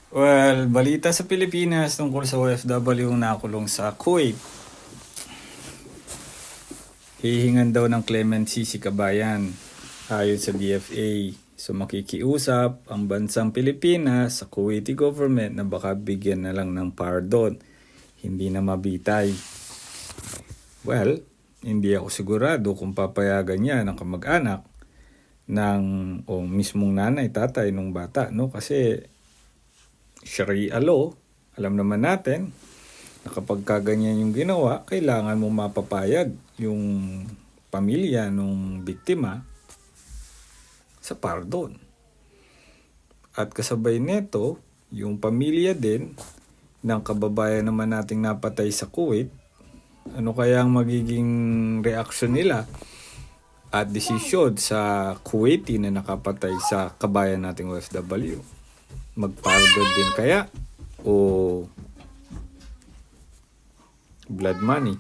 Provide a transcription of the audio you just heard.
Well, balita sa Pilipinas tungkol sa OFW na nakulong sa Kuwait. Hihingan daw ng clemency si Kabayan ayon sa DFA. So makikiusap ang bansang Pilipinas sa Kuwaiti government na baka bigyan na lang ng pardon, hindi na mabitay. Well, hindi ako sigurado kung papayagan niya ng kamag-anak ng mismong nanay, tatay nung bata, no? Kasi Sharia law, alam naman natin na kapag kaganyan yung ginawa, kailangan mo mapapayag yung pamilya nung biktima sa pardon. At kasabay nito, yung pamilya din ng kababayan naman nating napatay sa Kuwait, ano kaya ang magiging reaksyon nila at desisyon sa Kuwaiti na nakapatay sa kabayan nating OFW? Mag-pardon din kaya o blood money?